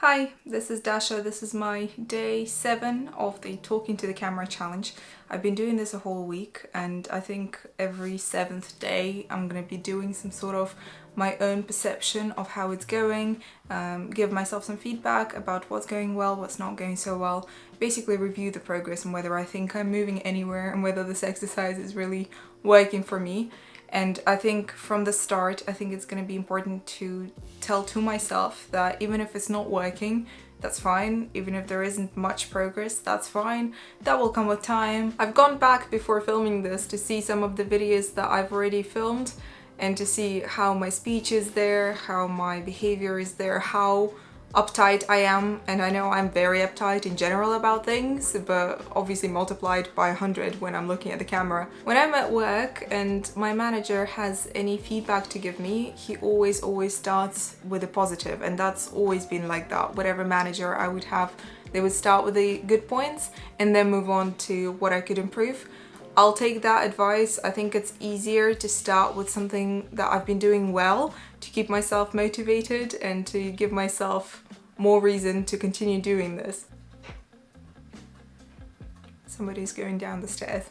Hi, this is Dasha. This is my day 7 of the Talking to the Camera challenge. I've been doing this a whole week, and I think every 7th day I'm going to be doing some sort of my own perception of how it's going, give myself some feedback about what's going well, what's not going so well, basically review the progress and whether I think I'm moving anywhere and whether this exercise is really working for me. And I think from the start, I think it's going to be important to tell to myself that even if it's not working, that's fine. Even if there isn't much progress, that's fine. That will come with time. I've gone back before filming this to see some of the videos that I've already filmed and to see how my speech is there, how my behavior is there, how uptight I am. And I know I'm very uptight in general about things, but obviously multiplied by 100 when I'm looking at the camera. When I'm at work and my manager has any feedback to give me, he always starts with a positive, and that's always been like that. Whatever manager I would have, they would start with the good points and then move on to what I could improve. I'll take that advice. I think it's easier to start with something that I've been doing well to keep myself motivated and to give myself more reason to continue doing this. Somebody's going down the stairs.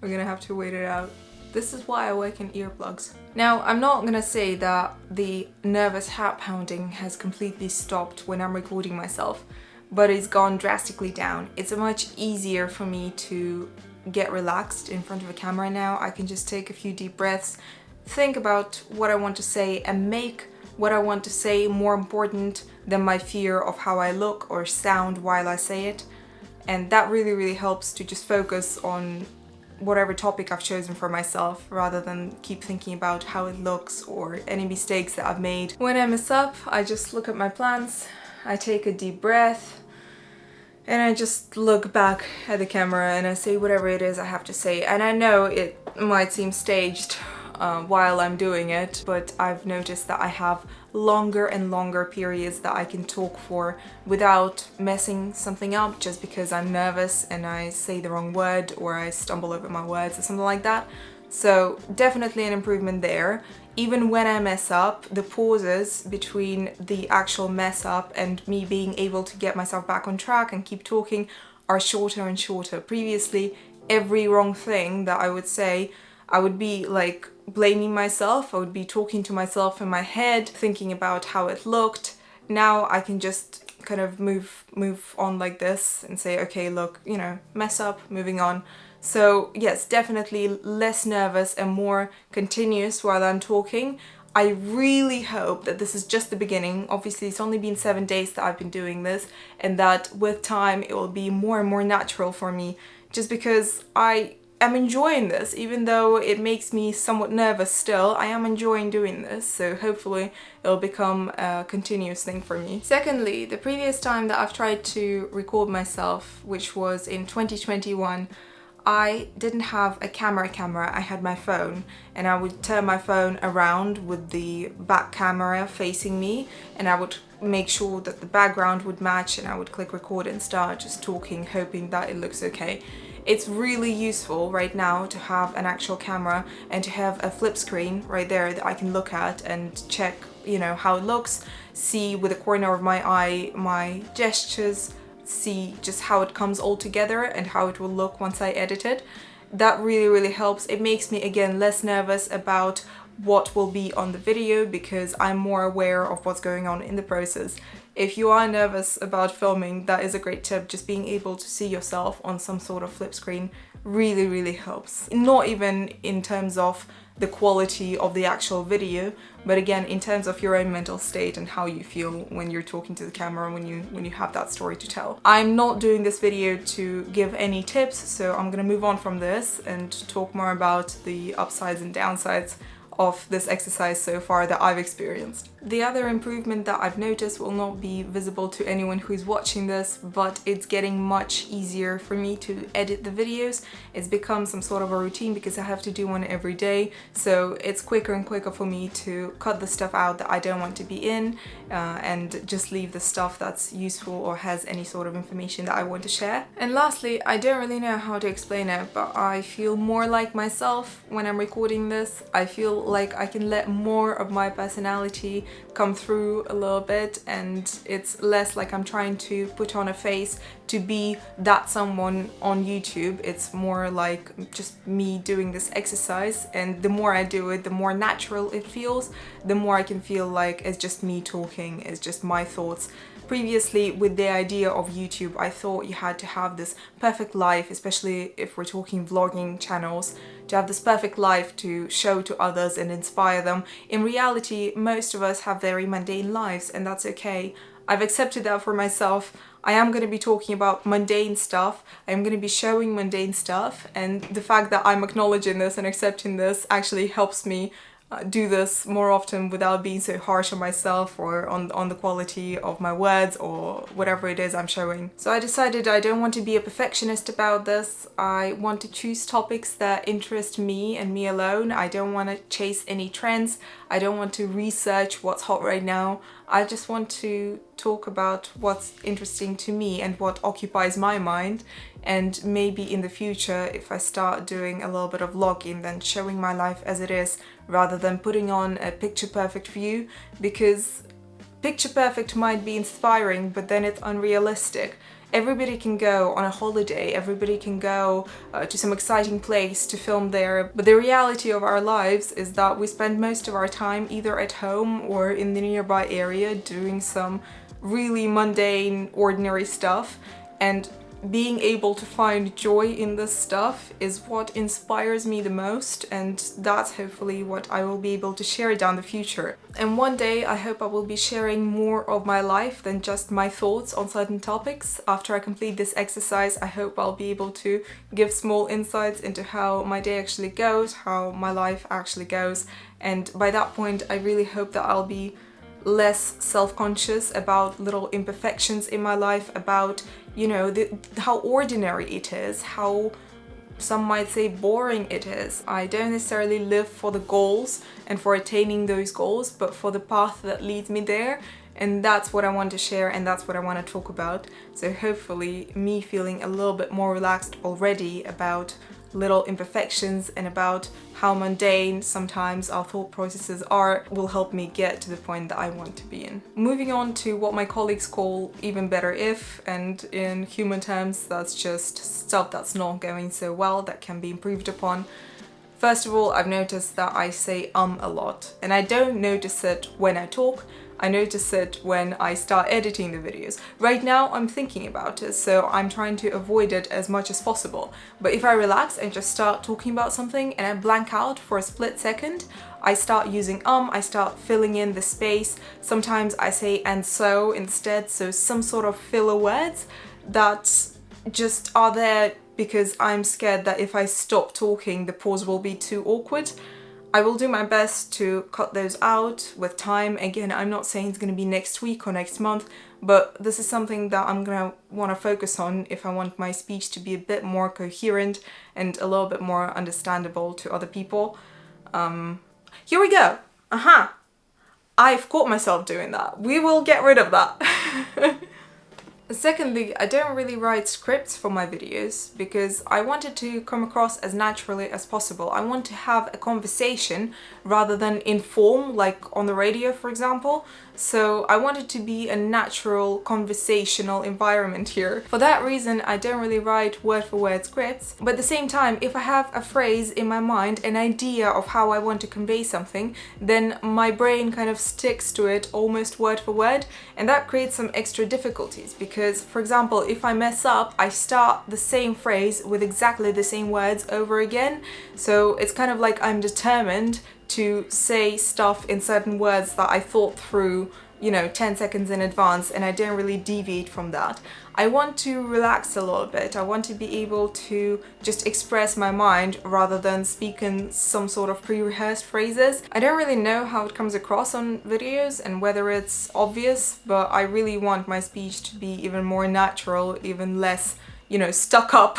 We're gonna have to wait it out. This is why I work in earplugs. Now, I'm not gonna say that the nervous heart pounding has completely stopped when I'm recording myself, but it's gone drastically down. It's much easier for me to get relaxed in front of a camera now. I can just take a few deep breaths, think about what I want to say, and make what I want to say more important than my fear of how I look or sound while I say it. And that really helps to just focus on whatever topic I've chosen for myself, rather than keep thinking about how it looks or any mistakes that I've made. When I mess up, I just look at my plans, I take a deep breath, and I just look back at the camera and I say whatever it is I have to say. And I know it might seem staged while I'm doing it, but I've noticed that I have longer and longer periods that I can talk for without messing something up just because I'm nervous and I say the wrong word or I stumble over my words or something like that. So definitely an improvement there. Even when I mess up, the pauses between the actual mess up and me being able to get myself back on track and keep talking are shorter and shorter. Previously, every wrong thing that I would say, I would be like blaming myself. I would be talking to myself in my head, thinking about how it looked. Now I can just kind of move on like this and say, okay, look, you know, mess up, moving on. So yes, definitely less nervous and more continuous while I'm talking. I really hope that this is just the beginning. Obviously, it's only been 7 days that I've been doing this, and that with time it will be more and more natural for me, just because I am enjoying this. Even though it makes me somewhat nervous still, I am enjoying doing this, so hopefully it'll become a continuous thing for me. Secondly, the previous time that I've tried to record myself, which was in 2021, I didn't have a camera, I had my phone, and I would turn my phone around with the back camera facing me, and I would make sure that the background would match, and I would click record and start just talking, hoping that it looks okay. It's really useful right now to have an actual camera and to have a flip screen right there that I can look at and check, you know, how it looks, see with the corner of my eye my gestures, see just how it comes all together and how it will look once I edit it. That really helps. It makes me again less nervous about what will be on the video because I'm more aware of what's going on in the process. If you are nervous about filming, that is a great tip. Just being able to see yourself on some sort of flip screen really helps. Not even in terms of the quality of the actual video, but again in terms of your own mental state and how you feel when you're talking to the camera, when you have that story to tell. I'm not doing this video to give any tips, so I'm gonna move on from this and talk more about the upsides and downsides of this exercise so far that I've experienced. The other improvement that I've noticed will not be visible to anyone who's watching this, but it's getting much easier for me to edit the videos. It's become some sort of a routine because I have to do one every day, so it's quicker and quicker for me to cut the stuff out that I don't want to be in and just leave the stuff that's useful or has any sort of information that I want to share. And lastly, I don't really know how to explain it, but I feel more like myself when I'm recording this. I feel like I can let more of my personality come through a little bit, and it's less like I'm trying to put on a face to be that someone on YouTube. It's more like just me doing this exercise, and the more I do it, the more natural it feels, the more I can feel like it's just me talking, it's just my thoughts. Previously, with the idea of YouTube, I thought you had to have this perfect life, especially if we're talking vlogging channels, to have this perfect life to show to others and inspire them. In reality, most of us have very mundane lives, and that's okay. I've accepted that for myself. I am going to be talking about mundane stuff, I'm going to be showing mundane stuff, and the fact that I'm acknowledging this and accepting this actually helps me do this more often without being so harsh on myself or on the quality of my words or whatever it is I'm showing. So I decided I don't want to be a perfectionist about this. I want to choose topics that interest me and me alone. I don't want to chase any trends. I don't want to research what's hot right now. I just want to talk about what's interesting to me and what occupies my mind. And maybe in the future, if I start doing a little bit of vlogging, then showing my life as it is rather than putting on a picture perfect view, because picture perfect might be inspiring, but then it's unrealistic. Everybody can go on a holiday, everybody can go to some exciting place to film there, but the reality of our lives is that we spend most of our time either at home or in the nearby area doing some really mundane, ordinary stuff, and being able to find joy in this stuff is what inspires me the most, and that's hopefully what I will be able to share down the future. And one day I hope I will be sharing more of my life than just my thoughts on certain topics. After I complete this exercise, I hope I'll be able to give small insights into how my day actually goes, how my life actually goes, and by that point I really hope that I'll be less self-conscious about little imperfections in my life, about, you know, how ordinary it is, how some might say boring it is. I don't necessarily live for the goals and for attaining those goals, but for the path that leads me there, and that's what I want to share and that's what I want to talk about. So hopefully me feeling a little bit more relaxed already about little imperfections and about how mundane sometimes our thought processes are will help me get to the point that I want to be in. Moving on to what my colleagues call even better if, and in human terms that's just stuff that's not going so well that can be improved upon. First of all, I've noticed that I say a lot, and I don't notice it when I talk. I notice it when I start editing the videos. Right now I'm thinking about it, so I'm trying to avoid it as much as possible. But if I relax and just start talking about something and I blank out for a split second, I start using I start filling in the space. Sometimes I say and so instead, so some sort of filler words that just are there because I'm scared that if I stop talking the pause will be too awkward. I will do my best to cut those out with time. Again, I'm not saying it's going to be next week or next month, but this is something that I'm going to want to focus on if I want my speech to be a bit more coherent and a little bit more understandable to other people. Here we go. I've caught myself doing that. We will get rid of that. Secondly, I don't really write scripts for my videos because I want it to come across as naturally as possible. I want to have a conversation rather than inform, like on the radio, for example. So I want it to be a natural conversational environment here. For that reason, I don't really write word-for-word scripts, but at the same time, if I have a phrase in my mind, an idea of how I want to convey something, then my brain kind of sticks to it almost word for word, and that creates some extra difficulties because, for example, if I mess up, I start the same phrase with exactly the same words over again, so it's kind of like I'm determined to say stuff in certain words that I thought through, you know, 10 seconds in advance, and I don't really deviate from that. I want to relax a little bit. I want to be able to just express my mind rather than speak in some sort of pre-rehearsed phrases. I don't really know how it comes across on videos and whether it's obvious, but I really want my speech to be even more natural, even less, you know, stuck up.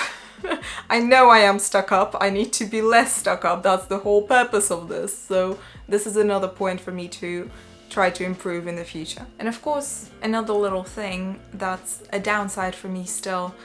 I know I am stuck up, I need to be less stuck up, that's the whole purpose of this, so this is another point for me to try to improve in the future. And of course, another little thing that's a downside for me still,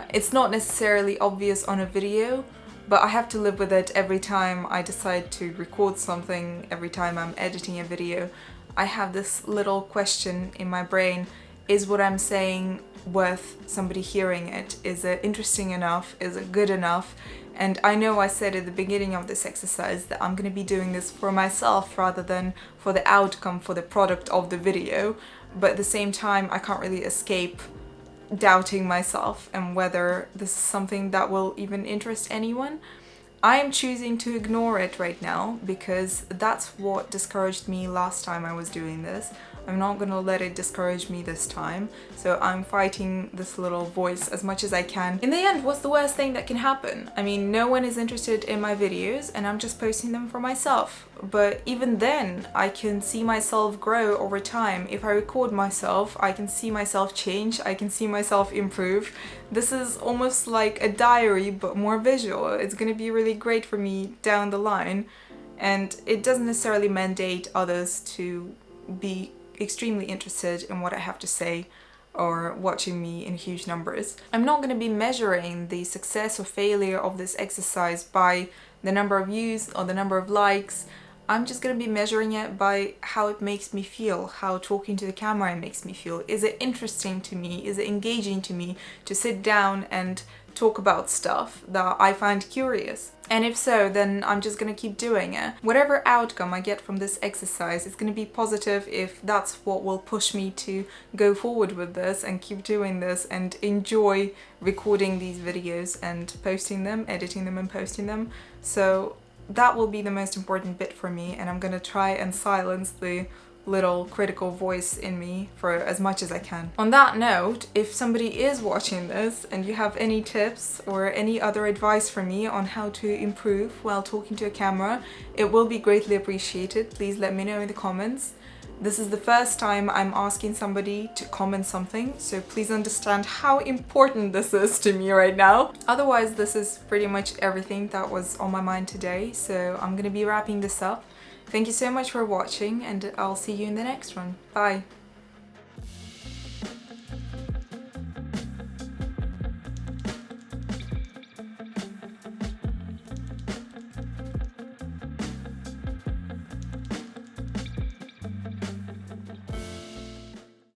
it's not necessarily obvious on a video, but I have to live with it every time I decide to record something, every time I'm editing a video. I have this little question in my brain: is what I'm saying worth somebody hearing it? Is it interesting enough? Is it good enough? And I know I said at the beginning of this exercise that I'm going to be doing this for myself rather than for the outcome, for the product of the video, but at the same time I can't really escape doubting myself and whether this is something that will even interest anyone. I am choosing to ignore it right now because that's what discouraged me last time I was doing this. I'm not gonna let it discourage me this time, so I'm fighting this little voice as much as I can. In the end, what's the worst thing that can happen? I mean, no one is interested in my videos and I'm just posting them for myself. But even then, I can see myself grow over time. If I record myself, I can see myself change, I can see myself improve. This is almost like a diary, but more visual. It's gonna be really great for me down the line, and it doesn't necessarily mandate others to be extremely interested in what I have to say or watching me in huge numbers. I'm not going to be measuring the success or failure of this exercise by the number of views or the number of likes. I'm just going to be measuring it by how it makes me feel, how talking to the camera makes me feel. Is it interesting to me? Is it engaging to me to sit down and talk about stuff that I find curious? And if so, then I'm just gonna keep doing it. Whatever outcome I get from this exercise, it's gonna be positive if that's what will push me to go forward with this and keep doing this and enjoy recording these videos and posting them, editing them and posting them. So that will be the most important bit for me, and I'm gonna try and silence the little critical voice in me for as much as I can. On that note, if somebody is watching this and you have any tips or any other advice for me on how to improve while talking to a camera, it will be greatly appreciated. Please let me know in the comments. This is the first time I'm asking somebody to comment something, so please understand how important this is to me right now. Otherwise, this is pretty much everything that was on my mind today, so I'm gonna be wrapping this up. Thank you so much for watching, and I'll see you in the next one. Bye!